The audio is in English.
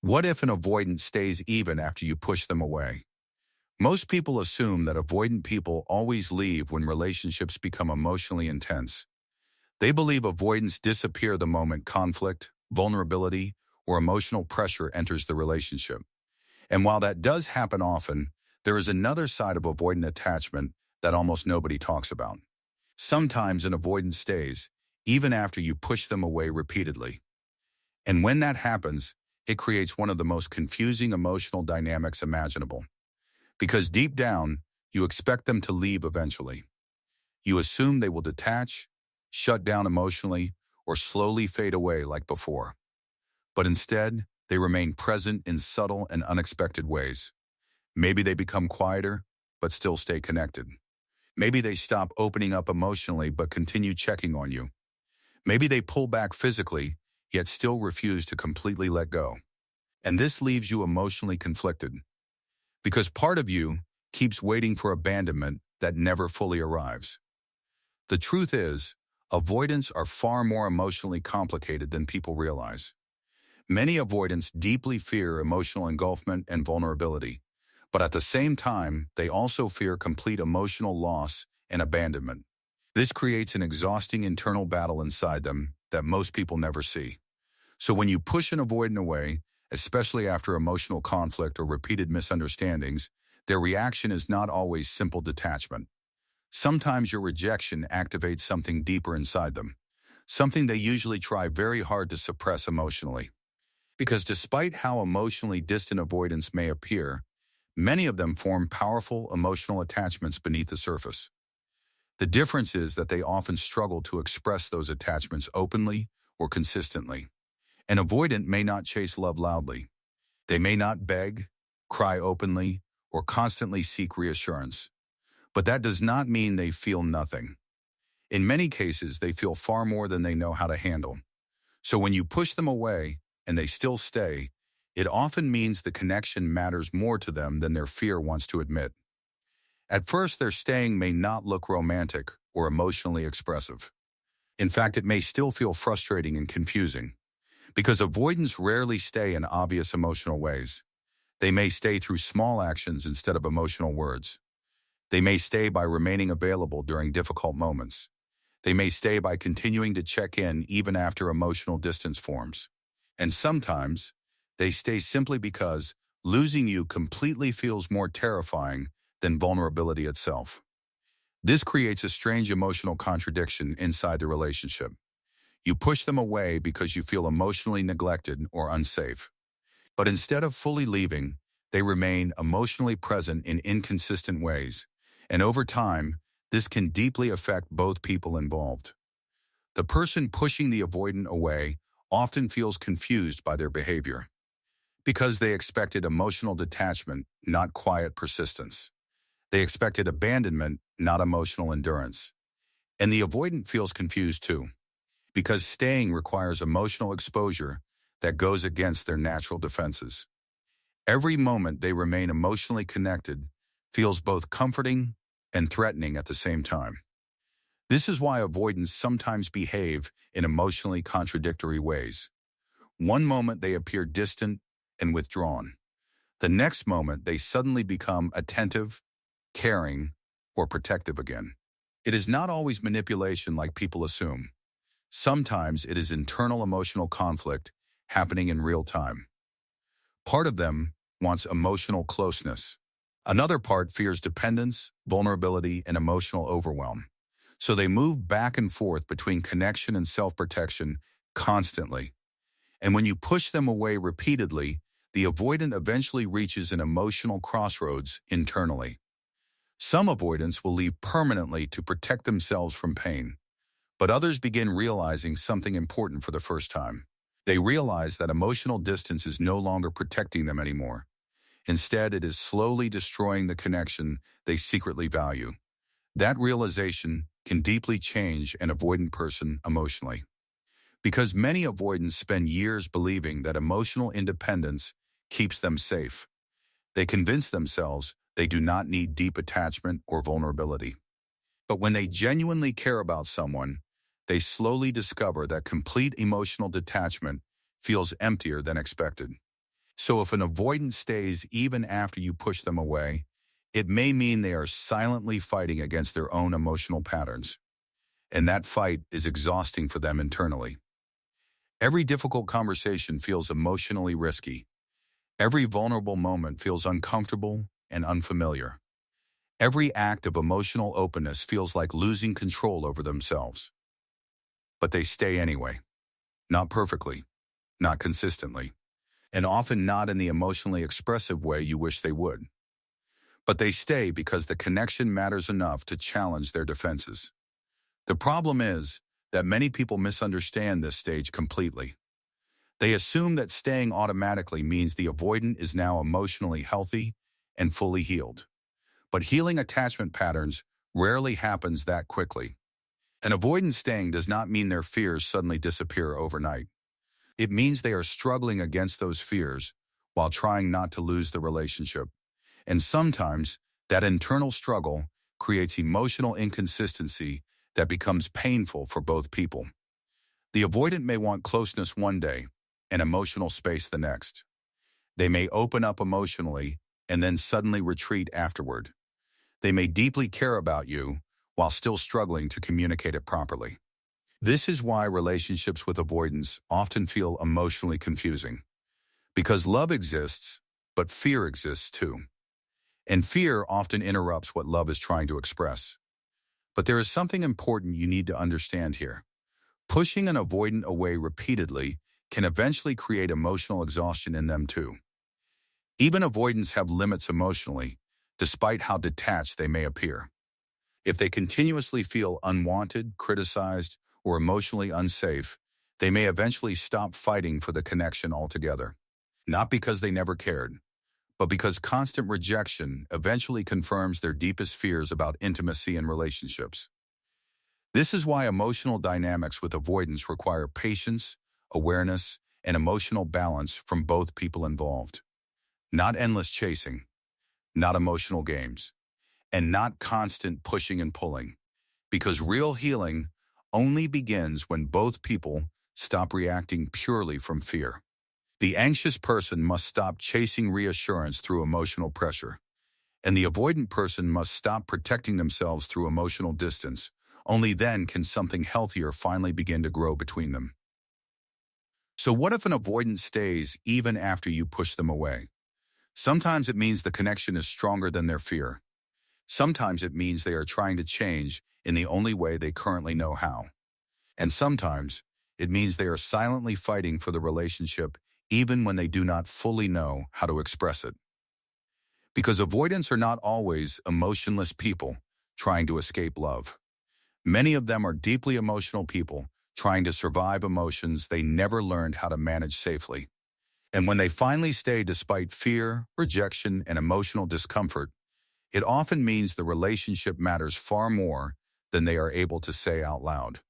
What if an avoidant stays even after you push them away? Most people assume that avoidant people always leave when relationships become emotionally intense. They believe avoidants disappear the moment conflict, vulnerability, or emotional pressure enters the relationship. And while that does happen often, there is another side of avoidant attachment that almost nobody talks about. Sometimes an avoidant stays, even after you push them away repeatedly. And when that happens, it creates one of the most confusing emotional dynamics imaginable. Because deep down, you expect them to leave eventually. You assume they will detach, shut down emotionally, or slowly fade away like before. But instead, they remain present in subtle and unexpected ways. Maybe they become quieter, but still stay connected. Maybe they stop opening up emotionally but continue checking on you. Maybe they pull back physically, yet still refuse to completely let go. And this leaves you emotionally conflicted, because part of you keeps waiting for abandonment that never fully arrives. The truth is, avoidants are far more emotionally complicated than people realize. Many avoidants deeply fear emotional engulfment and vulnerability, but at the same time, they also fear complete emotional loss and abandonment. This creates an exhausting internal battle inside them that most people never see. So when you push an avoidant away, especially after emotional conflict or repeated misunderstandings, their reaction is not always simple detachment. Sometimes your rejection activates something deeper inside them, something they usually try very hard to suppress emotionally. Because despite how emotionally distant avoidants may appear, many of them form powerful emotional attachments beneath the surface. The difference is that they often struggle to express those attachments openly or consistently. An avoidant may not chase love loudly. They may not beg, cry openly, or constantly seek reassurance. But that does not mean they feel nothing. In many cases, they feel far more than they know how to handle. So when you push them away and they still stay, it often means the connection matters more to them than their fear wants to admit. At first, their staying may not look romantic or emotionally expressive. In fact, it may still feel frustrating and confusing, because avoidants rarely stay in obvious emotional ways. They may stay through small actions instead of emotional words. They may stay by remaining available during difficult moments. They may stay by continuing to check in even after emotional distance forms. And sometimes, they stay simply because losing you completely feels more terrifying than vulnerability itself. This creates a strange emotional contradiction inside the relationship. You push them away because you feel emotionally neglected or unsafe. But instead of fully leaving, they remain emotionally present in inconsistent ways. And over time, this can deeply affect both people involved. The person pushing the avoidant away often feels confused by their behavior, because they expected emotional detachment, not quiet persistence. They expected abandonment, not emotional endurance. And the avoidant feels confused too, because staying requires emotional exposure that goes against their natural defenses. Every moment they remain emotionally connected feels both comforting and threatening at the same time. This is why avoidants sometimes behave in emotionally contradictory ways. One moment they appear distant and withdrawn. The next moment they suddenly become attentive, caring, or protective again. It is not always manipulation like people assume. Sometimes it is internal emotional conflict happening in real time. Part of them wants emotional closeness. Another part fears dependence, vulnerability, and emotional overwhelm. So they move back and forth between connection and self-protection constantly. And when you push them away repeatedly, the avoidant eventually reaches an emotional crossroads internally. Some avoidants will leave permanently to protect themselves from pain, but others begin realizing something important for the first time. They realize that emotional distance is no longer protecting them anymore. Instead, it is slowly destroying the connection they secretly value. That realization can deeply change an avoidant person emotionally. Because many avoidants spend years believing that emotional independence keeps them safe. They convince themselves they do not need deep attachment or vulnerability. But when they genuinely care about someone, they slowly discover that complete emotional detachment feels emptier than expected. So if an avoidant stays even after you push them away, it may mean they are silently fighting against their own emotional patterns. And that fight is exhausting for them internally. Every difficult conversation feels emotionally risky. Every vulnerable moment feels uncomfortable and unfamiliar. Every act of emotional openness feels like losing control over themselves. But they stay anyway. Not perfectly, not consistently, and often not in the emotionally expressive way you wish they would. But they stay because the connection matters enough to challenge their defenses. The problem is that many people misunderstand this stage completely. They assume that staying automatically means the avoidant is now emotionally healthy and fully healed. But healing attachment patterns rarely happens that quickly. An avoidant staying does not mean their fears suddenly disappear overnight. It means they are struggling against those fears while trying not to lose the relationship. And sometimes that internal struggle creates emotional inconsistency that becomes painful for both people. The avoidant may want closeness one day and emotional space the next. They may open up emotionally and then suddenly retreat afterward. They may deeply care about you while still struggling to communicate it properly. This is why relationships with avoidance often feel emotionally confusing. Because love exists, but fear exists too. And fear often interrupts what love is trying to express. But there is something important you need to understand here. Pushing an avoidant away repeatedly can eventually create emotional exhaustion in them too. Even avoidants have limits emotionally, despite how detached they may appear. If they continuously feel unwanted, criticized, or emotionally unsafe, they may eventually stop fighting for the connection altogether. Not because they never cared, but because constant rejection eventually confirms their deepest fears about intimacy and relationships. This is why emotional dynamics with avoidance require patience, awareness, and emotional balance from both people involved. Not endless chasing, not emotional games, and not constant pushing and pulling. Because real healing only begins when both people stop reacting purely from fear. The anxious person must stop chasing reassurance through emotional pressure, and the avoidant person must stop protecting themselves through emotional distance. Only then can something healthier finally begin to grow between them. So what if an avoidant stays even after you push them away? Sometimes it means the connection is stronger than their fear. Sometimes it means they are trying to change in the only way they currently know how. And sometimes it means they are silently fighting for the relationship even when they do not fully know how to express it. Because avoidants are not always emotionless people trying to escape love. Many of them are deeply emotional people trying to survive emotions they never learned how to manage safely. And when they finally stay despite fear, rejection, and emotional discomfort, it often means the relationship matters far more than they are able to say out loud.